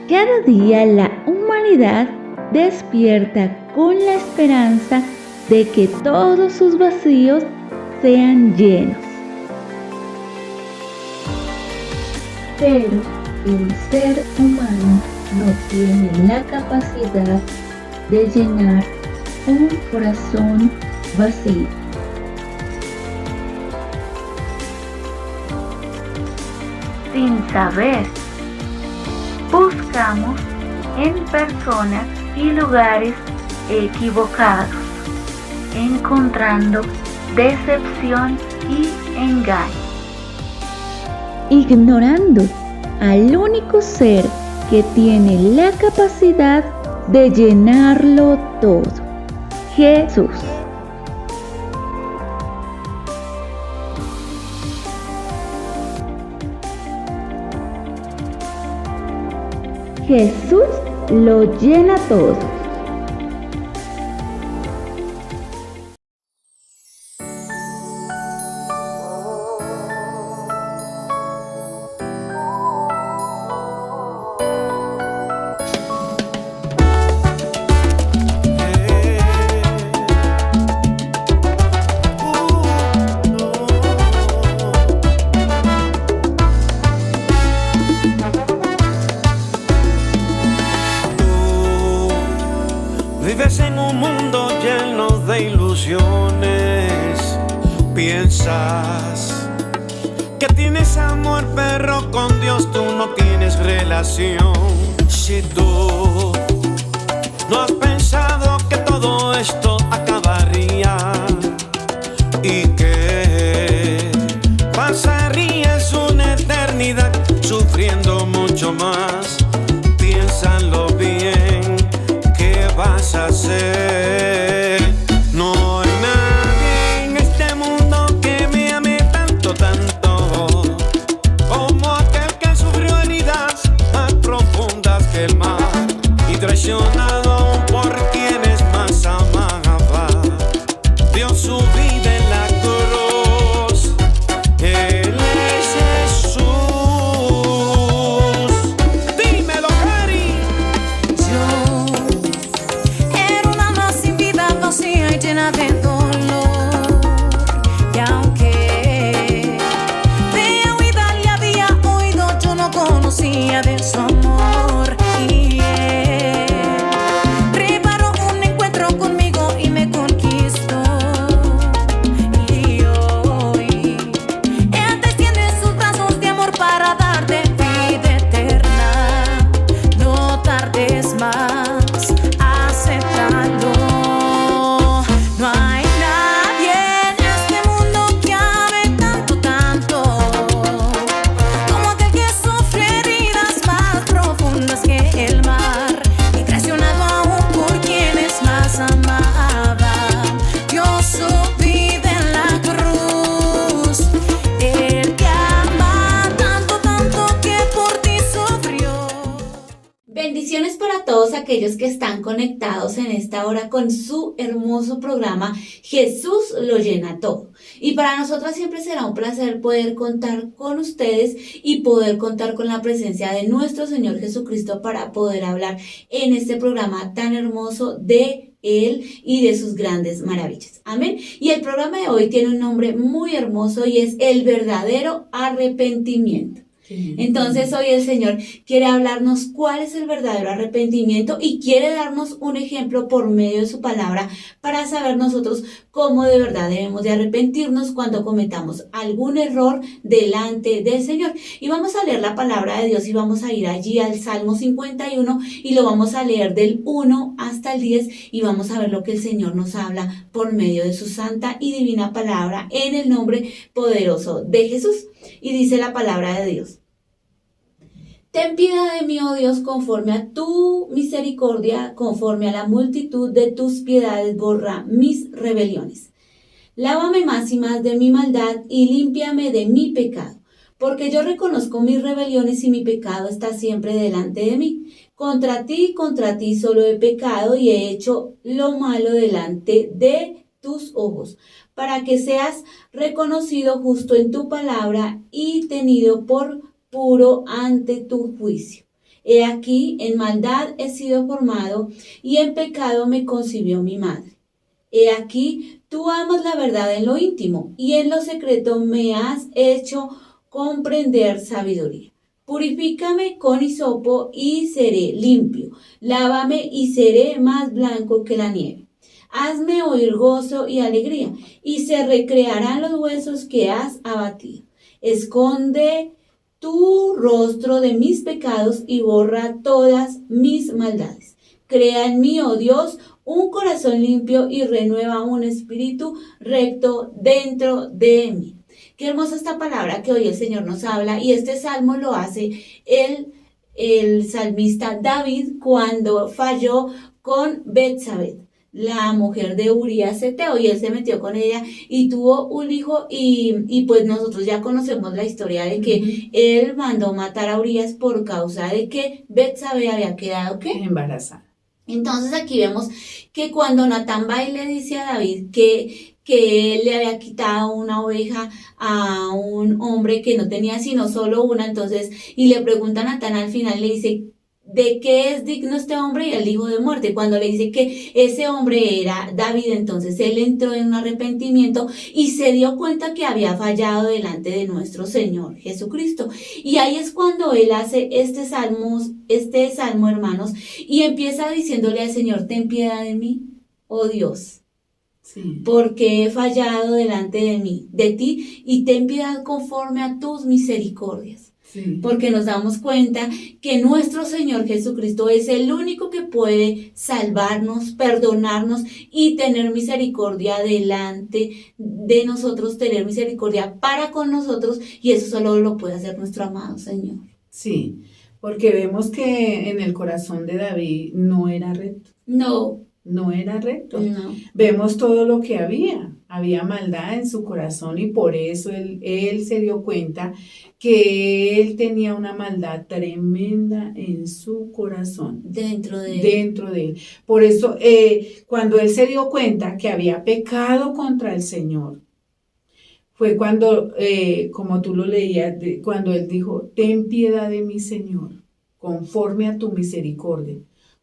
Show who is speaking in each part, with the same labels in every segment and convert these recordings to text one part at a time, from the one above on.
Speaker 1: Cada día la humanidad despierta con la esperanza de que todos sus vacíos sean llenos. Pero el ser humano no tiene la capacidad de llenar un corazón vacío. Sin saber, buscamos en personas y lugares equivocados, encontrando decepción y engaño, ignorando al único ser que tiene la capacidad de llenarlo todo, Jesús. Jesús lo llena todo.
Speaker 2: Vives en un mundo lleno de ilusiones. Piensas que tienes amor, pero con Dios tú no tienes relación. Si tú no has pensado que todo esto acabaría y que pasarías una eternidad sufriendo mucho más, piénsalo bien. ¿Qué vas a hacer? No hay nadie en este mundo que me ame tanto, tanto como aquel que sufrió heridas más profundas que el mar y traicionado aún por quienes más amaba. Dio su vida en la cruz. Él es Jesús. Dímelo, Cari.
Speaker 3: Llena de dolor, y aunque de oídas le había oído, yo no conocía de su amor. Y él preparó un encuentro conmigo y me conquistó. Y hoy él te extiende sus brazos de amor para darte vida eterna. No tardes más, aceptalo. No hay nadie en este mundo que ame tanto, tanto como aquel que sufre heridas más profundas que el mar y traicionado aún por quienes más amaban. Dio su vida en la cruz. El que ama tanto, tanto que por ti sufrió.
Speaker 4: Bendiciones para todos aquellos que están conectados en esta hora con su hermoso programa Jesús lo llena todo. Y para nosotras siempre será un placer poder contar con ustedes y poder contar con la presencia de nuestro Señor Jesucristo para poder hablar en este programa tan hermoso de Él y de sus grandes maravillas. Amén. Y el programa de hoy tiene un nombre muy hermoso y es el verdadero arrepentimiento. Entonces hoy el Señor quiere hablarnos cuál es el verdadero arrepentimiento y quiere darnos un ejemplo por medio de su palabra para saber nosotros cómo de verdad debemos de arrepentirnos cuando cometamos algún error delante del Señor. Y vamos a leer la palabra de Dios y vamos a ir allí al Salmo 51 y lo vamos a leer del 1 hasta el 10 y vamos a ver lo que el Señor nos habla por medio de su santa y divina palabra en el nombre poderoso de Jesús. Y dice la palabra de Dios: Ten piedad de mí, oh Dios, conforme a tu misericordia, conforme a la multitud de tus piedades, borra mis rebeliones. Lávame más y más de mi maldad y límpiame de mi pecado, porque yo reconozco mis rebeliones y mi pecado está siempre delante de mí. Contra ti solo he pecado y he hecho lo malo delante de tus ojos, para que seas reconocido justo en tu palabra y tenido por puro ante tu juicio. He aquí, en maldad he sido formado, y en pecado me concibió mi madre. He aquí, tú amas la verdad en lo íntimo, y en lo secreto me has hecho comprender sabiduría. Purifícame con hisopo y seré limpio. Lávame y seré más blanco que la nieve. Hazme oír gozo y alegría, y se recrearán los huesos que has abatido. Esconde tu rostro de mis pecados y borra todas mis maldades. Crea en mí, oh Dios, un corazón limpio y renueva un espíritu recto dentro de mí. Qué hermosa esta palabra que hoy el Señor nos habla, y este salmo lo hace el salmista David cuando falló con Betsabé, la mujer de Urías Eteo, y él se metió con ella y tuvo un hijo, y pues nosotros ya conocemos la historia de que él mandó matar a Urías por causa de que Betsabé había quedado ¿qué?
Speaker 5: Embarazada.
Speaker 4: Entonces aquí vemos que cuando Natán va y le dice a David que él le había quitado una oveja a un hombre que no tenía sino solo una, entonces, y le pregunta a Natán al final, le dice, ¿de qué es digno este hombre? Y él dijo de muerte. Cuando le dice que ese hombre era David, entonces él entró en un arrepentimiento y se dio cuenta que había fallado delante de nuestro Señor Jesucristo. Y ahí es cuando él hace este salmo, hermanos, y empieza diciéndole al Señor, ten piedad de mí, oh Dios. Sí. Porque he fallado delante de ti, y ten piedad conforme a tus misericordias. Sí. Porque nos damos cuenta que nuestro Señor Jesucristo es el único que puede salvarnos, perdonarnos y tener misericordia delante de nosotros, tener misericordia para con nosotros, y eso solo lo puede hacer nuestro amado Señor.
Speaker 5: Sí, porque vemos que en el corazón de David no era recto. No era recto.
Speaker 4: No.
Speaker 5: Vemos todo lo que había maldad en su corazón, y por eso él se dio cuenta que él tenía una maldad tremenda en su corazón.
Speaker 4: Dentro de
Speaker 5: él. Por eso cuando él se dio cuenta que había pecado contra el Señor, fue cuando, como tú lo leías, cuando él dijo, ten piedad de mí, Señor, conforme a tu misericordia.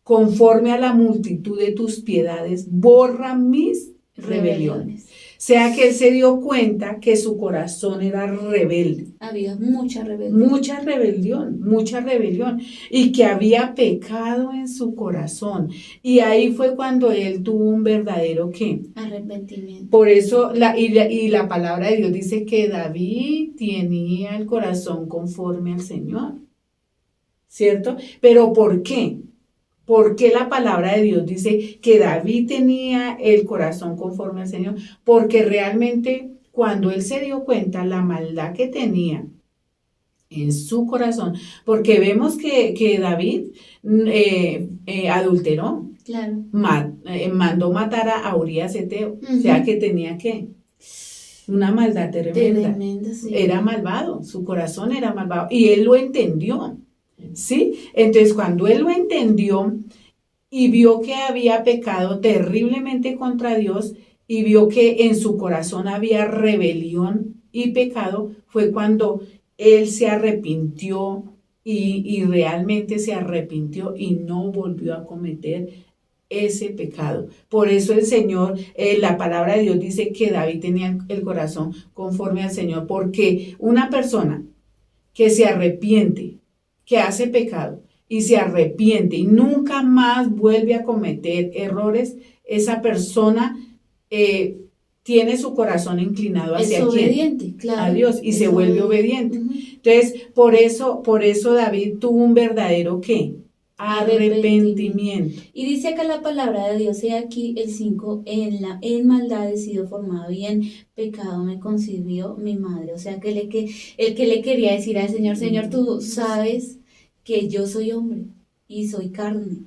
Speaker 5: Conforme a la multitud de tus piedades, borra mis rebeliones. O sea que él se dio cuenta que su corazón era rebelde.
Speaker 4: Había mucha rebelión.
Speaker 5: Mucha rebelión. Y que había pecado en su corazón. Y ahí fue cuando él tuvo un verdadero ¿qué?
Speaker 4: Arrepentimiento.
Speaker 5: Por eso, la palabra de Dios dice que David tenía el corazón conforme al Señor. ¿Cierto? ¿Pero por qué? ¿Por qué la palabra de Dios dice que David tenía el corazón conforme al Señor? Porque realmente cuando él se dio cuenta la maldad que tenía en su corazón, porque vemos que David adulteró,
Speaker 4: claro.
Speaker 5: Mandó matar a Urías Eteo, o sea que tenía que una maldad tremenda.
Speaker 4: Sí.
Speaker 5: Era malvado, su corazón era malvado, y él lo entendió. ¿Sí? Entonces cuando él lo entendió y vio que había pecado terriblemente contra Dios, y vio que en su corazón había rebelión y pecado, fue cuando él se arrepintió y realmente se arrepintió y no volvió a cometer ese pecado. Por eso el Señor, la palabra de Dios dice que David tenía el corazón conforme al Señor, porque una persona que se arrepiente, que hace pecado y se arrepiente y nunca más vuelve a cometer errores, esa persona tiene su corazón inclinado hacia
Speaker 4: obediente, claro,
Speaker 5: a Dios, y se vuelve obediente. Entonces, por eso David tuvo un verdadero ¿qué? Arrepentimiento.
Speaker 4: Y dice acá la palabra de Dios, he aquí el 5, en maldad he sido formado y en pecado me concibió mi madre. O sea que el que le quería decir al Señor, Señor, tú sabes que yo soy hombre y soy carne.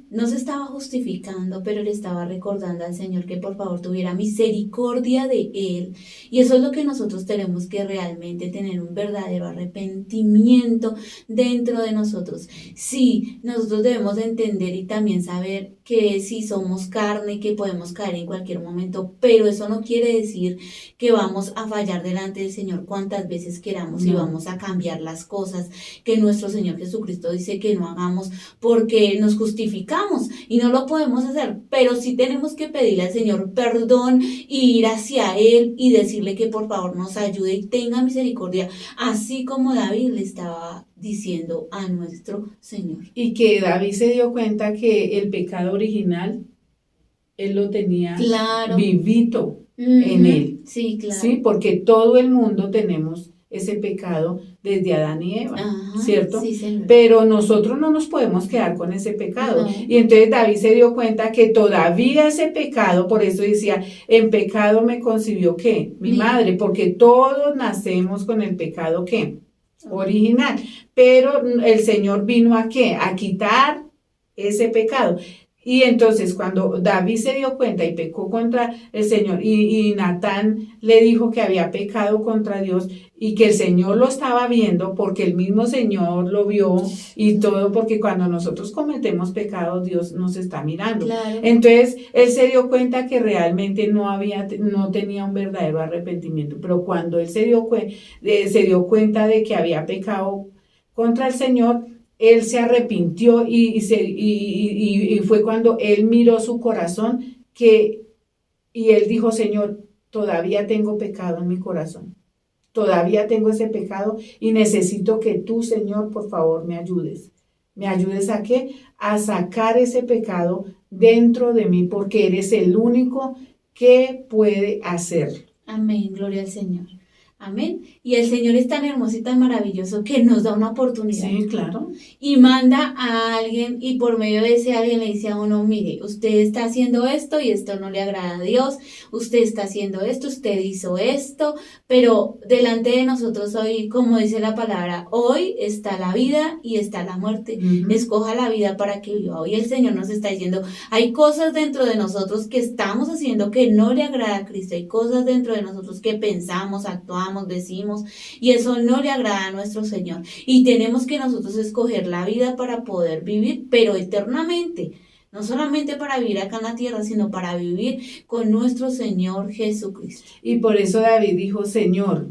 Speaker 4: No se estaba justificando, pero le estaba recordando al Señor que por favor tuviera misericordia de él. Y eso es lo que nosotros tenemos que realmente tener, un verdadero arrepentimiento dentro de nosotros. Sí, nosotros debemos de entender y también saber que sí somos carne, que podemos caer en cualquier momento, pero eso no quiere decir que vamos a fallar delante del Señor cuantas veces queramos y
Speaker 5: No.
Speaker 4: vamos a cambiar las cosas que nuestro Señor Jesucristo dice que no hagamos porque nos justificamos y no lo podemos hacer, pero sí tenemos que pedirle al Señor perdón y ir hacia Él y decirle que por favor nos ayude y tenga misericordia, así como David le estaba diciendo a nuestro Señor.
Speaker 5: Y que David se dio cuenta que el pecado original, él lo tenía
Speaker 4: Claro.
Speaker 5: vivito en él.
Speaker 4: Sí, claro.
Speaker 5: Sí, porque todo el mundo tenemos ese pecado desde Adán y Eva,
Speaker 4: Ajá,
Speaker 5: ¿cierto?
Speaker 4: sí, señor.
Speaker 5: Pero nosotros no nos podemos quedar con ese pecado.
Speaker 4: No.
Speaker 5: Y entonces David se dio cuenta que todavía ese pecado, por eso decía, en pecado me concibió ¿qué? Mi madre, porque todos nacemos con el pecado ¿qué? Original. Pero el Señor vino ¿a qué? A quitar ese pecado. Y entonces cuando David se dio cuenta y pecó contra el Señor y Natán le dijo que había pecado contra Dios y que el Señor lo estaba viendo porque el mismo Señor lo vio y todo, porque cuando nosotros cometemos pecados Dios nos está mirando.
Speaker 4: Claro.
Speaker 5: Entonces él se dio cuenta que realmente no tenía un verdadero arrepentimiento, pero cuando él se dio cuenta de que había pecado contra el Señor, él se arrepintió y fue cuando él miró su corazón y él dijo, Señor, todavía tengo pecado en mi corazón, todavía tengo ese pecado y necesito que tú, Señor, por favor, me ayudes. ¿Me ayudes a qué? A sacar ese pecado dentro de mí, porque eres el único que puede hacerlo.
Speaker 4: Amén, gloria al Señor. Amén. Y el Señor es tan hermoso y tan maravilloso que nos da una oportunidad.
Speaker 5: Sí, claro.
Speaker 4: Y manda a alguien y por medio de ese alguien le dice a uno, mire, usted está haciendo esto y esto no le agrada a Dios, usted está haciendo esto, usted hizo esto, pero delante de nosotros hoy, como dice la palabra, hoy está la vida y está la muerte.
Speaker 5: Ujú.
Speaker 4: Escoja la vida para que viva. Hoy el Señor nos está diciendo, hay cosas dentro de nosotros que estamos haciendo que no le agrada a Cristo, hay cosas dentro de nosotros que pensamos, actuamos, decimos, y eso no le agrada a nuestro Señor. Y tenemos que nosotros escoger la vida para poder vivir, pero eternamente. No solamente para vivir acá en la tierra, sino para vivir con nuestro Señor Jesucristo.
Speaker 5: Y por eso David dijo, Señor,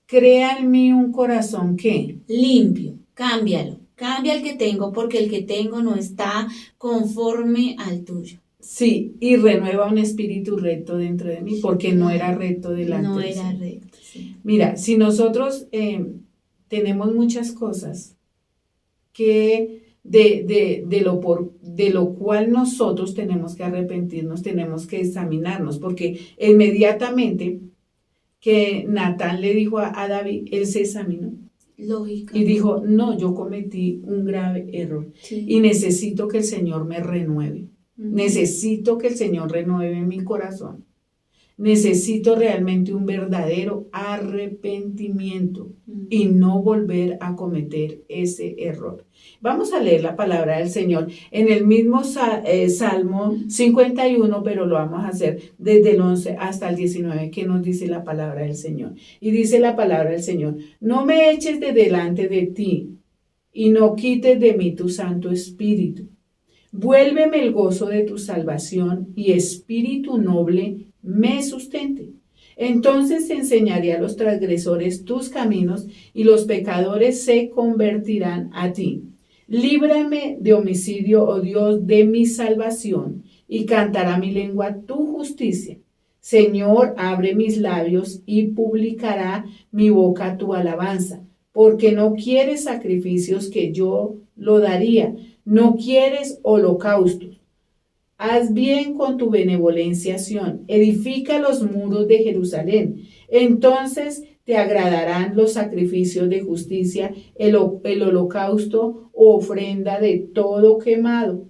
Speaker 5: crea en mí un corazón que
Speaker 4: Limpio, cámbialo. Cambia el que tengo, porque el que tengo no está conforme al tuyo.
Speaker 5: sí, y renueva un espíritu recto dentro de mí, porque no era recto delante
Speaker 4: No
Speaker 5: del
Speaker 4: era
Speaker 5: Señor.
Speaker 4: recto. Sí.
Speaker 5: Mira, si nosotros tenemos muchas cosas que de lo cual nosotros tenemos que arrepentirnos, tenemos que examinarnos, porque inmediatamente que Natán le dijo a David, él se examinó
Speaker 4: Lógica.
Speaker 5: y dijo, no, yo cometí un grave error
Speaker 4: Sí.
Speaker 5: y necesito que el Señor me renueve.
Speaker 4: Ujú.
Speaker 5: Necesito que el Señor renueve mi corazón. Necesito realmente un verdadero arrepentimiento y no volver a cometer ese error. Vamos a leer la palabra del Señor en el mismo Salmo 51, pero lo vamos a hacer desde el 11 hasta el 19, que nos dice la palabra del Señor. Y dice la palabra del Señor, no me eches de delante de ti y no quites de mí tu Santo Espíritu. Vuélveme el gozo de tu salvación y espíritu noble me sustente. Entonces enseñaré a los transgresores tus caminos y los pecadores se convertirán a ti. Líbrame de homicidio, oh Dios, de mi salvación, y cantará mi lengua tu justicia. Señor, abre mis labios y publicará mi boca tu alabanza, porque no quieres sacrificios que yo lo daría, no quieres holocaustos. Haz bien con tu benevolencia, Sión, edifica los muros de Jerusalén. Entonces te agradarán los sacrificios de justicia, el holocausto o ofrenda de todo quemado.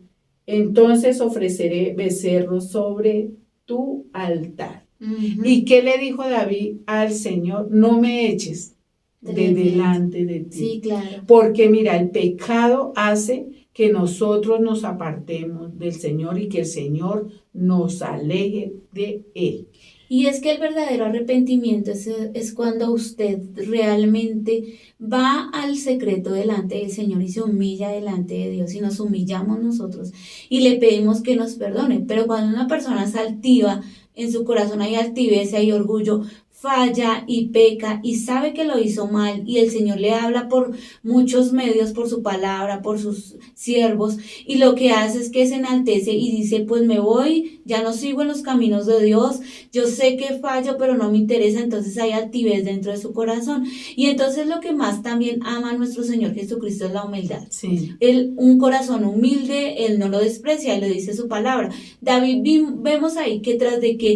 Speaker 5: Entonces ofreceré becerros sobre tu altar.
Speaker 4: Ujú.
Speaker 5: ¿Y qué le dijo David al Señor? No me eches de
Speaker 4: Tremendo.
Speaker 5: delante de ti.
Speaker 4: Sí, claro.
Speaker 5: Porque mira, el pecado hace que nosotros nos apartemos del Señor y que el Señor nos aleje de Él.
Speaker 4: Y es que el verdadero arrepentimiento es cuando usted realmente va al secreto delante del Señor y se humilla delante de Dios y nos humillamos nosotros y le pedimos que nos perdone. Pero cuando una persona es altiva, en su corazón hay altivez, hay orgullo, falla y peca y sabe que lo hizo mal y el Señor le habla por muchos medios, por su palabra, por sus siervos y lo que hace es que se enaltece y dice pues me voy, ya no sigo en los caminos de Dios, yo sé que fallo pero no me interesa, entonces hay altivez dentro de su corazón y entonces lo que más también ama a nuestro Señor Jesucristo es la humildad.
Speaker 5: Sí.
Speaker 4: Él, un corazón humilde, Él no lo desprecia, Él le dice su palabra. David vemos ahí que tras de que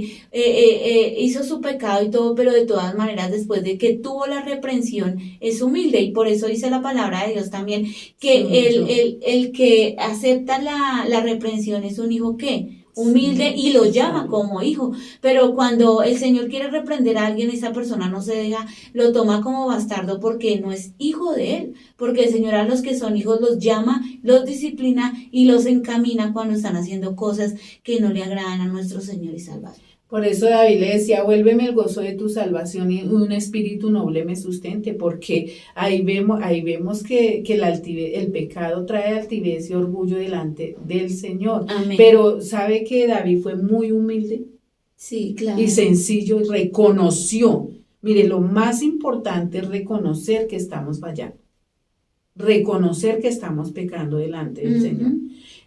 Speaker 4: hizo su pecado y todo, pero de todas maneras después de que tuvo la reprensión es humilde y por eso dice la palabra de Dios también que
Speaker 5: Sí,
Speaker 4: el que acepta la reprensión es un hijo que humilde y lo llama como hijo, pero cuando el Señor quiere reprender a alguien, esa persona no se deja, lo toma como bastardo porque no es hijo de él, porque el Señor a los que son hijos los llama, los disciplina y los encamina cuando están haciendo cosas que no le agradan a nuestro Señor y Salvador.
Speaker 5: Por eso David le decía, vuélveme el gozo de tu salvación y un espíritu noble me sustente, porque ahí vemos que el pecado trae altivez y orgullo delante del Señor.
Speaker 4: Amén.
Speaker 5: Pero ¿sabe que David fue muy humilde?
Speaker 4: Sí, claro.
Speaker 5: Y sencillo y reconoció? Mire, lo más importante es reconocer que estamos fallando, reconocer que estamos pecando delante del Señor.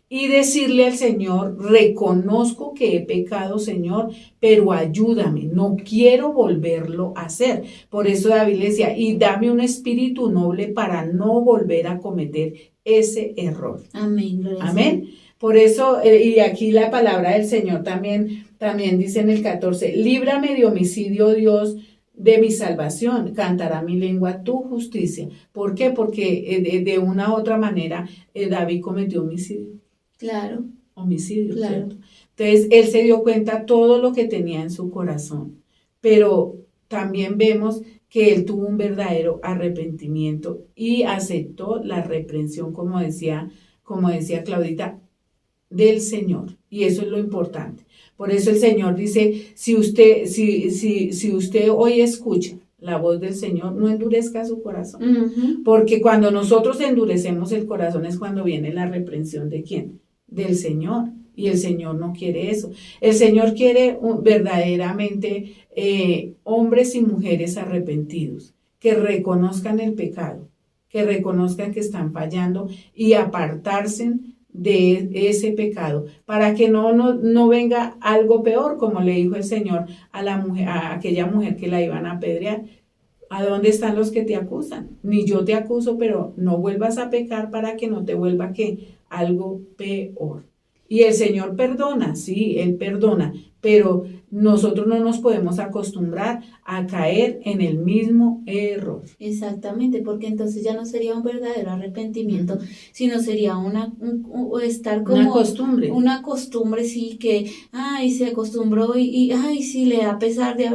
Speaker 5: Y decirle al Señor, reconozco que he pecado, Señor, pero ayúdame, no quiero volverlo a hacer. Por eso David le decía, y dame un espíritu noble para no volver a cometer ese error.
Speaker 4: Amén.
Speaker 5: Amén. Por eso, y aquí la palabra del Señor también dice en el 14, líbrame de homicidio, Dios, de mi salvación, cantará mi lengua tu justicia. ¿Por qué? Porque de una u otra manera David cometió homicidio.
Speaker 4: Claro.
Speaker 5: Homicidio,
Speaker 4: claro.
Speaker 5: ¿cierto? Entonces, él se dio cuenta todo lo que tenía en su corazón, pero también vemos que él tuvo un verdadero arrepentimiento y aceptó la reprensión, como decía Claudita, del Señor, y eso es lo importante. Por eso el Señor dice, si usted hoy escucha la voz del Señor, no endurezca su corazón, porque cuando nosotros endurecemos el corazón es cuando viene la reprensión ¿de quién? Del Señor, y el Señor no quiere eso. El Señor quiere verdaderamente hombres y mujeres arrepentidos, que reconozcan el pecado, que reconozcan que están fallando y apartarse de ese pecado, para que no venga algo peor, como le dijo el Señor a aquella mujer que la iban a apedrear. ¿A dónde están los que te acusan? Ni yo te acuso, pero no vuelvas a pecar para que no te vuelva algo peor. Y el Señor perdona, sí, Él perdona, pero nosotros no nos podemos acostumbrar a caer en el mismo error.
Speaker 4: Exactamente, porque entonces ya no sería un verdadero arrepentimiento, sino sería estar como una costumbre, sí, que, se acostumbró y sí, le da pesar de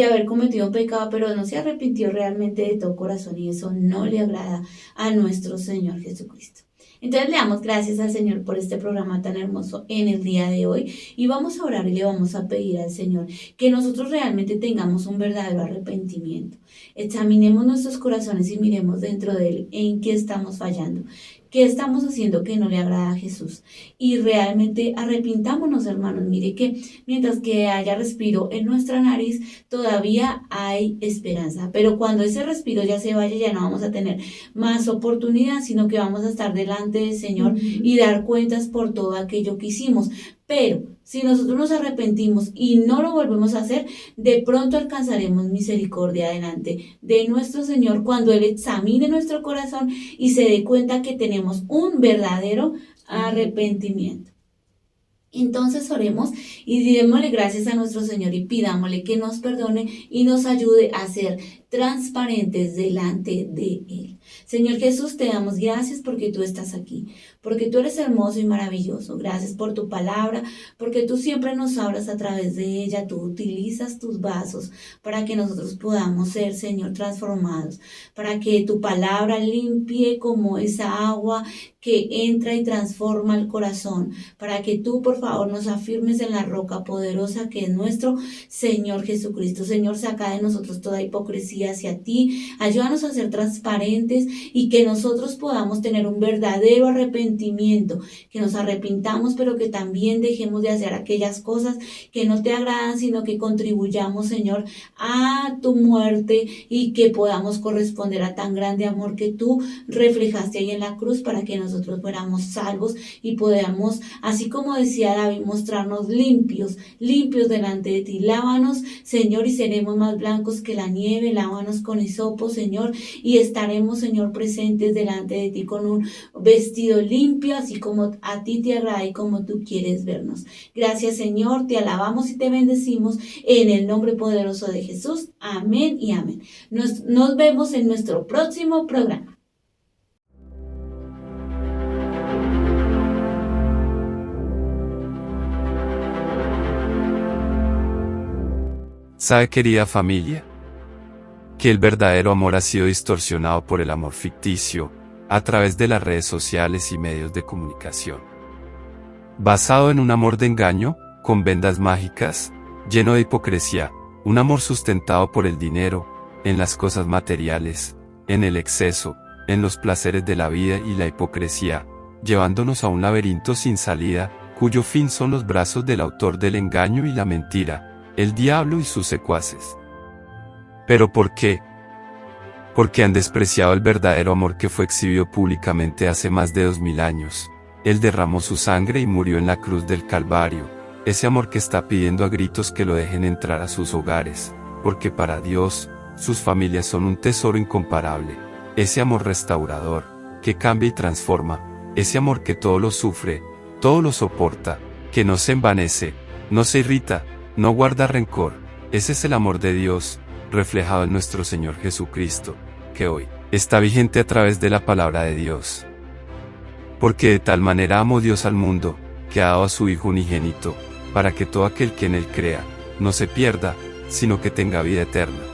Speaker 4: haber cometido pecado, pero no se arrepintió realmente de todo corazón y eso no le agrada a nuestro Señor Jesucristo. Entonces le damos gracias al Señor por este programa tan hermoso en el día de hoy y vamos a orar y le vamos a pedir al Señor que nosotros realmente tengamos un verdadero arrepentimiento. Examinemos nuestros corazones y miremos dentro de él en qué estamos fallando, qué estamos haciendo que no le agrada a Jesús y realmente arrepintámonos, hermanos. Mire que mientras que haya respiro en nuestra nariz todavía hay esperanza, pero cuando ese respiro ya se vaya ya no vamos a tener más oportunidad, sino que vamos a estar delante del Señor y dar cuentas por todo aquello que hicimos. Pero si nosotros nos arrepentimos y no lo volvemos a hacer, de pronto alcanzaremos misericordia delante de nuestro Señor cuando Él examine nuestro corazón y se dé cuenta que tenemos un verdadero arrepentimiento. Entonces oremos y démosle gracias a nuestro Señor y pidámosle que nos perdone y nos ayude a ser transparentes delante de Él. Señor Jesús, te damos gracias porque tú estás aquí, porque tú eres hermoso y maravilloso. Gracias por tu palabra, porque tú siempre nos hablas a través de ella. Tú utilizas tus vasos para que nosotros podamos ser, Señor, transformados, para que tu palabra limpie como esa agua que entra y transforma el corazón, para que tú, por favor, nos afirmes en la roca poderosa que es nuestro Señor Jesucristo. Señor, saca de nosotros toda hipocresía hacia ti, ayúdanos a ser transparentes y que nosotros podamos tener un verdadero arrepentimiento, que nos arrepintamos, pero que también dejemos de hacer aquellas cosas que no te agradan, sino que contribuyamos, Señor, a tu muerte y que podamos corresponder a tan grande amor que tú reflejaste ahí en la cruz para que nosotros fuéramos salvos y podamos, así como decía David, mostrarnos limpios delante de ti. Lávanos, Señor, y seremos más blancos que la nieve. Lávanos con hisopo, Señor, y estaremos, Señor, presentes delante de ti con un vestido limpio, así como a ti te agrada y como tú quieres vernos. Gracias, Señor, te alabamos y te bendecimos en el nombre poderoso de Jesús. Amén y amén. Nos vemos en nuestro próximo programa.
Speaker 6: ¿Sabe, querida familia, que el verdadero amor ha sido distorsionado por el amor ficticio a través de las redes sociales y medios de comunicación? Basado en un amor de engaño, con vendas mágicas, lleno de hipocresía, un amor sustentado por el dinero, en las cosas materiales, en el exceso, en los placeres de la vida y la hipocresía, llevándonos a un laberinto sin salida, cuyo fin son los brazos del autor del engaño y la mentira, el diablo y sus secuaces. ¿Pero por qué? Porque han despreciado el verdadero amor que fue exhibido públicamente hace más de 2000 años. Él derramó su sangre y murió en la cruz del Calvario, ese amor que está pidiendo a gritos que lo dejen entrar a sus hogares, porque para Dios, sus familias son un tesoro incomparable. Ese amor restaurador, que cambia y transforma, ese amor que todo lo sufre, todo lo soporta, que no se envanece, no se irrita, no guarda rencor. Ese es el amor de Dios, reflejado en nuestro Señor Jesucristo, que hoy está vigente a través de la palabra de Dios. Porque de tal manera amó Dios al mundo, que ha dado a su Hijo unigénito, para que todo aquel que en él crea, no se pierda, sino que tenga vida eterna.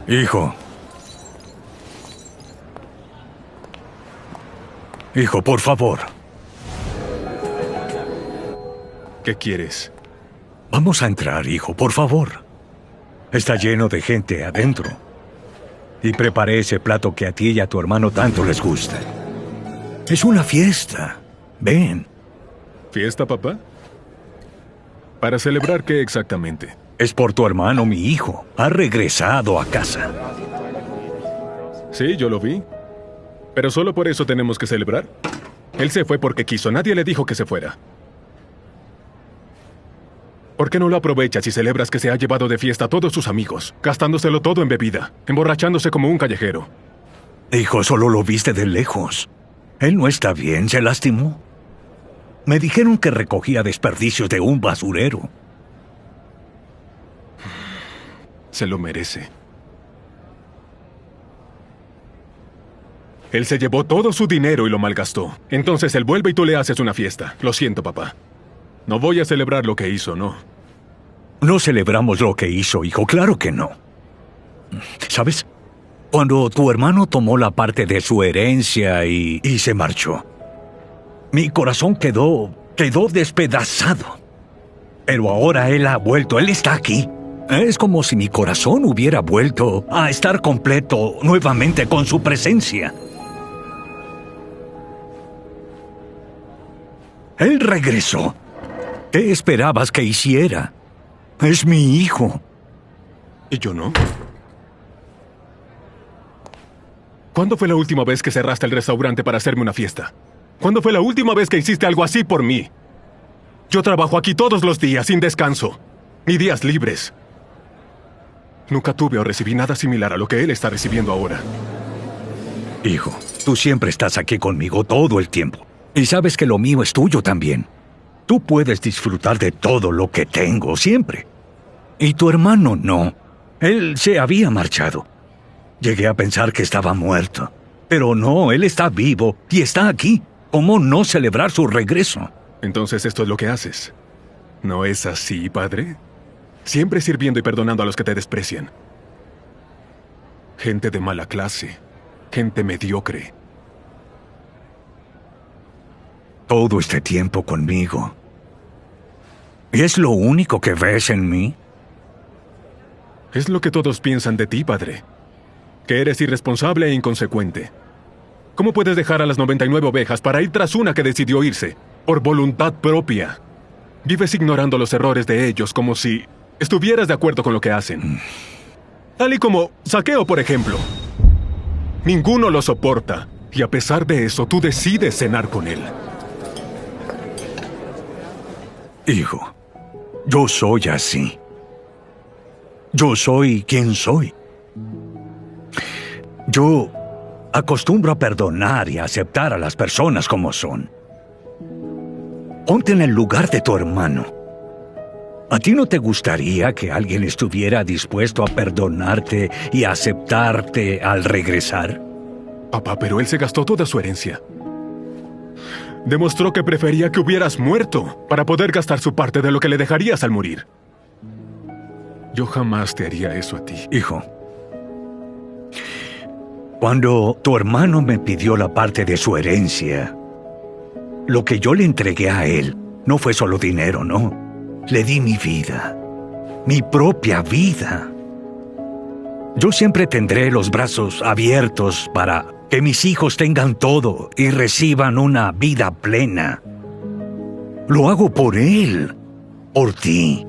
Speaker 7: Hijo. Hijo, por favor.
Speaker 8: ¿Qué quieres?
Speaker 7: Vamos a entrar, hijo, por favor. Está lleno de gente adentro. Y preparé ese plato que a ti y a tu hermano tanto les gusta. Es una fiesta. Ven.
Speaker 8: ¿Fiesta, papá? ¿Para celebrar qué exactamente?
Speaker 7: Es por tu hermano, mi hijo. Ha regresado a casa.
Speaker 8: Sí, yo lo vi. Pero solo por eso tenemos que celebrar. Él se fue porque quiso. Nadie le dijo que se fuera. ¿Por qué no lo aprovechas y celebras que se ha llevado de fiesta a todos sus amigos, gastándoselo todo en bebida, emborrachándose como un callejero?
Speaker 7: Hijo, solo lo viste de lejos. Él no está bien, se lastimó. Me dijeron que recogía desperdicios de un basurero.
Speaker 8: Se lo merece. Él se llevó todo su dinero y lo malgastó. Entonces él vuelve y tú le haces una fiesta. Lo siento, papá. No voy a celebrar lo que hizo, ¿no?
Speaker 7: No celebramos lo que hizo, hijo, claro que no. ¿Sabes? Cuando tu hermano tomó la parte de su herencia y se marchó, mi corazón quedó despedazado. Pero ahora él ha vuelto, él está aquí. Es como si mi corazón hubiera vuelto a estar completo nuevamente con su presencia. Él regresó. ¿Qué esperabas que hiciera? Es mi hijo.
Speaker 8: ¿Y yo no? ¿Cuándo fue la última vez que cerraste el restaurante para hacerme una fiesta? ¿Cuándo fue la última vez que hiciste algo así por mí? Yo trabajo aquí todos los días, sin descanso. Ni días libres. Nunca tuve o recibí nada similar a lo que él está recibiendo ahora.
Speaker 7: Hijo, tú siempre estás aquí conmigo todo el tiempo. Y sabes que lo mío es tuyo también. Tú puedes disfrutar de todo lo que tengo, siempre. Y tu hermano no. Él se había marchado. Llegué a pensar que estaba muerto. Pero no, él está vivo y está aquí. ¿Cómo no celebrar su regreso?
Speaker 8: Entonces esto es lo que haces. ¿No es así, padre? Siempre sirviendo y perdonando a los que te desprecian. Gente de mala clase. Gente mediocre.
Speaker 7: Todo este tiempo conmigo. ¿Y es lo único que ves en mí?
Speaker 8: Es lo que todos piensan de ti, padre. Que eres irresponsable e inconsecuente. ¿Cómo puedes dejar a las 99 ovejas para ir tras una que decidió irse? Por voluntad propia. Vives ignorando los errores de ellos como si estuvieras de acuerdo con lo que hacen. Tal y como Saqueo, por ejemplo. Ninguno lo soporta. Y a pesar de eso, tú decides cenar con él.
Speaker 7: Hijo, yo soy así. Yo soy quien soy. Yo acostumbro a perdonar y a aceptar a las personas como son. Ponte en el lugar de tu hermano. ¿A ti no te gustaría que alguien estuviera dispuesto a perdonarte y a aceptarte al regresar?
Speaker 8: Papá, pero él se gastó toda su herencia. Demostró que prefería que hubieras muerto para poder gastar su parte de lo que le dejarías al morir. Yo jamás te haría eso a ti.
Speaker 7: Hijo, cuando tu hermano me pidió la parte de su herencia, lo que yo le entregué a él no fue solo dinero, no. Le di mi vida, mi propia vida. Yo siempre tendré los brazos abiertos para que mis hijos tengan todo y reciban una vida plena. Lo hago por él, por ti.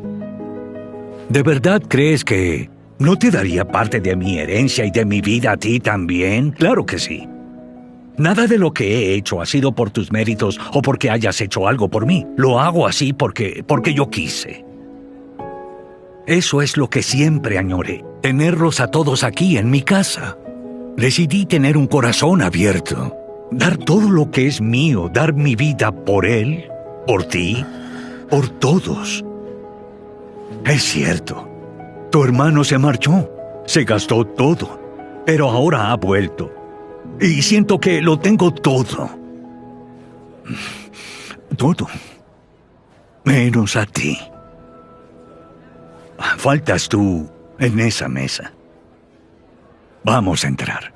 Speaker 7: ¿De verdad crees que no te daría parte de mi herencia y de mi vida a ti también? Claro que sí. Nada de lo que he hecho ha sido por tus méritos o porque hayas hecho algo por mí. Lo hago así porque yo quise. Eso es lo que siempre añoré, tenerlos a todos aquí en mi casa. Decidí tener un corazón abierto, dar todo lo que es mío, dar mi vida por él, por ti, por todos. Es cierto, tu hermano se marchó, se gastó todo, pero ahora ha vuelto. Y siento que lo tengo todo. Todo. Menos a ti. Faltas tú en esa mesa. Vamos a entrar.